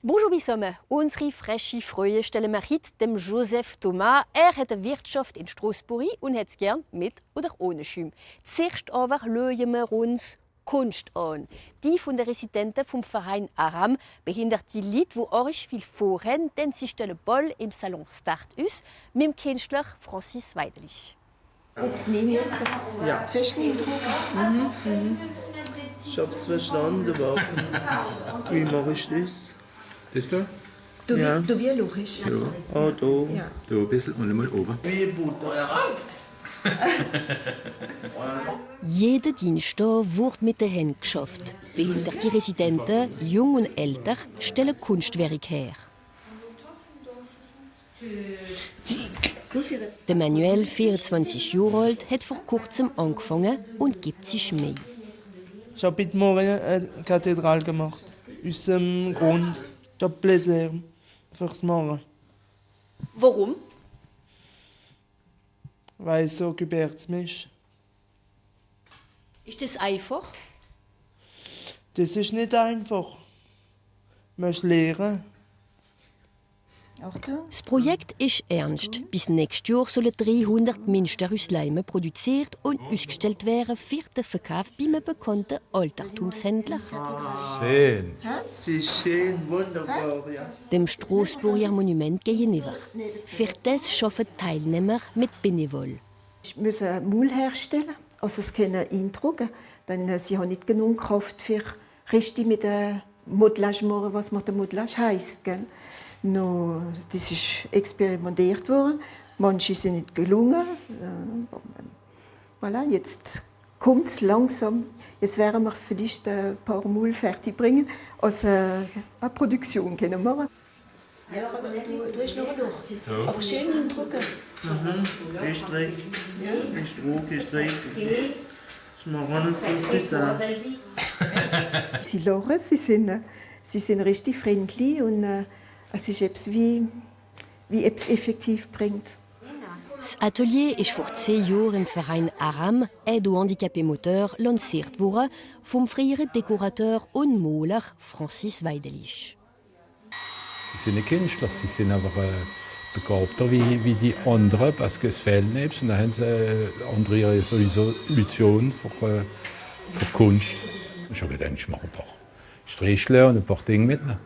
Bonjour zusammen. Unsere frische Freude stellen wir heute dem Joseph Thomas. Er hat eine Wirtschaft in Straßburg und hat es gern mit oder ohne Schum. Zuerst aber schauen wir uns Kunst an. Die von den Residenten vom Verein Aram behindert die Leute, die euch viel vorhaben, denn sie stellen Ball im Salon Start aus mit dem Künstler Francis Weidelich. Ja. Ich hab's verstanden, aber wie mache ich das? Das da? Ja. Du wie logisch. So, Ah, da. Ja. da ein bisschen und einmal oben. Wie Butter. Jeder Dienstag wird mit den Händen geschafft. Behinderte Residenten, jung und älter, stellen Kunstwerke her. Der Manuel, 24 Jahre alt, hat vor kurzem angefangen und gibt sich mehr. Ich habe heute Morgen eine Kathedrale gemacht. Aus dem Grund. Ich habe Plaisir fürs Morgen. Warum? Weil so gebärt mich. Ist das einfach? Das ist nicht einfach. Du musst lernen. Achtung. Das Projekt ist ernst. Bis nächstes Jahr sollen 300 Münster aus Leim produziert und ausgestellt werden für den Verkauf bei einem bekannten Altertumshändler. Schön. Es ist schön, wunderbar, ja. Dem Straßburger Monument gegenüber. Für das arbeiten Teilnehmer mit Benevol. Ich muss ein Maul herstellen, also es können eindrucken. Denn sie haben nicht genug Kraft für richtig mit dem Modelage machen, was man der Modelage heisst. Gell? No, das ist experimentiert worden. Manche sind nicht gelungen. Voilà, jetzt kommt es langsam. Jetzt werden wir vielleicht ein paar Maul fertig bringen, also eine Produktion können machen. Ja, du hast noch durch. Aber schön eindrucken. Gestreckt. Gestreckt. Ich mache alles, was du sagst. Sie lachen, sie sind richtig freundlich und es ist etwas wie etwas effektiv bringt. Das Atelier ist vor 10 Jahren im Verein Aram, Aide aux Handicapés Moteurs, lanciert worden vom früheren Dekorateur und Maler Francis Weidelich. Sie sind nicht Künstler, sie sind aber begabter wie die anderen, parce que es fehlt nichts. Und dann haben sie andere Solutionen für Kunst. Ich habe gedacht, ich mache ein paar Stricheln und ein paar Dinge mitnehmen.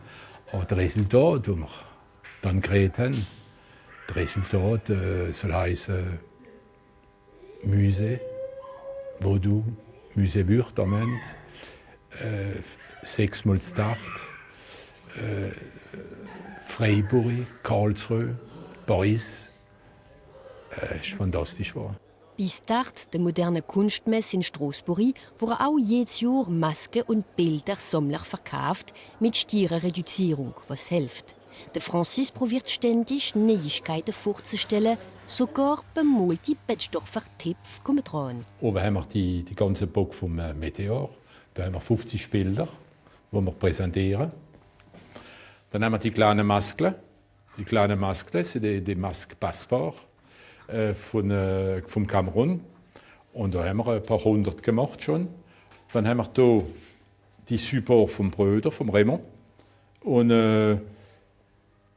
Aber das Resultat, das wir dann geredet haben, das Resultat soll heißen Musée, Vaudou, Musée Würth am Ende, 6-mal Start, Freiburg, Karlsruhe, Paris. Das ist fantastisch. Bei Start der modernen Kunstmesse in Straßburg wurden auch jedes Jahr Masken und Bilder Sammler verkauft mit steirer Reduzierung, was hilft. Der Francis probiert ständig, Neuigkeiten vorzustellen, sogar beim Multi-Bettstoffer Tipf kommen dran. Oben haben wir die ganze Bock vom Meteor. Da haben wir 50 Bilder, die wir präsentieren. Dann haben wir die kleinen Masken. Die kleinen Masken sind die Masken Passport vom Kamerun. Und da haben wir ein paar hundert gemacht schon. Dann haben wir hier die Support vom Bröder, vom Raymond. Und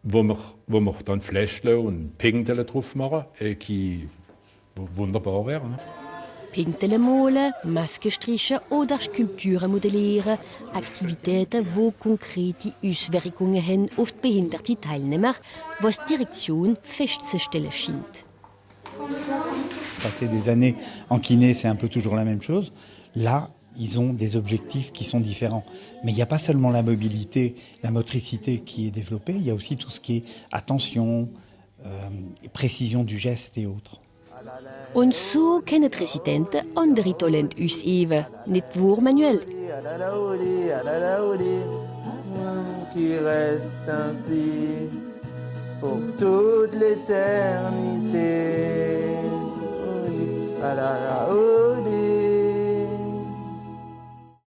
wo wir dann Fläschchen und Pinkeln drauf machen, die wunderbar wären. Ne? Pinkeln malen, Masken streichen oder Skulpturen modellieren. Aktivitäten, die konkrete Auswirkungen haben auf die behinderten Teilnehmer, was die Direktion festzustellen scheint. Passer des années en kiné, c'est un peu toujours la même chose. Là, ils ont des objectifs qui sont différents. Mais il n'y a pas seulement la mobilité, la motricité qui est développée, il y a aussi tout ce qui est attention, précision du geste et autres. Und so können die Residenten andere Talente ausüben. Nicht wahr, Manuel? Qui reste ainsi pour toute l'éternité.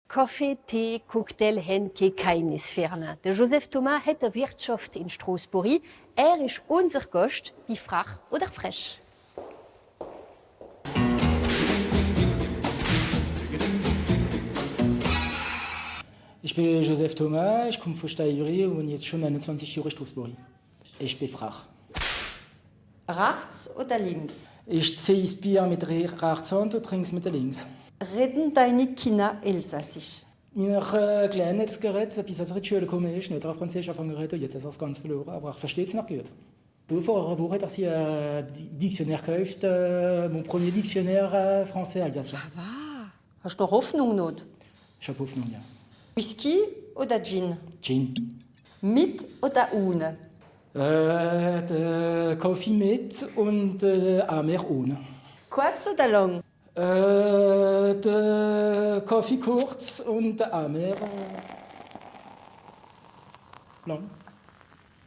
Kaffee, Tee, Cocktail haben keine Geheimnisferne. Der Joseph Thomas hat eine Wirtschaft in Straßburg. Er ist unser Gast bei Frach oder Fresh. Ich bin Joseph Thomas, ich komme von Steyr und jetzt schon 21 Jahre Straßburg. Ich bin Frach. Rechts oder links? Ich ziehe das Bier mit der rechten Hand und trinke es mit der links. Reden deine Kinder Elsassisch? Meine Kleine hat es geredet, bis er in die Schule gekommen ist, nicht auf Französisch angefangen geredet, jetzt ist er es ganz verloren, aber ich verstehe es noch gut. Vor einer Woche, dass ich ein Dictionnaire gekauft, mon premier Dictionnaire français alsacien. Hast du Hoffnung not? Ich habe Hoffnung, ja. Whisky oder Gin? Gin. Mit oder ohne? Der Kaffee mit und Amer ohne. Kurz oder lang? Der Kaffee kurz und der Amer lang.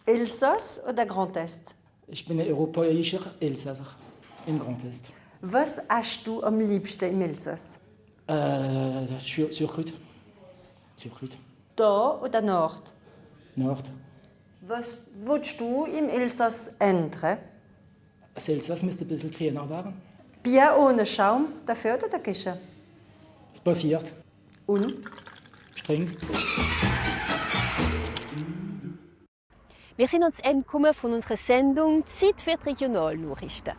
Elsass oder Grand Est? Ich bin ein europäischer Elsasser im Grand Est. Was hast du am liebsten im Elsass? Surkrut. Surkrut. Da oder Nord? Nord. Was willst du im Elsass ändern? Das Elsass müsste ein bisschen kleiner werden. Bier ohne Schaum, dafür oder dagegen? Es passiert. Und? Strings. Wir sind ans Ende gekommen von unserer Sendung Zeit für die Regionalnachrichten.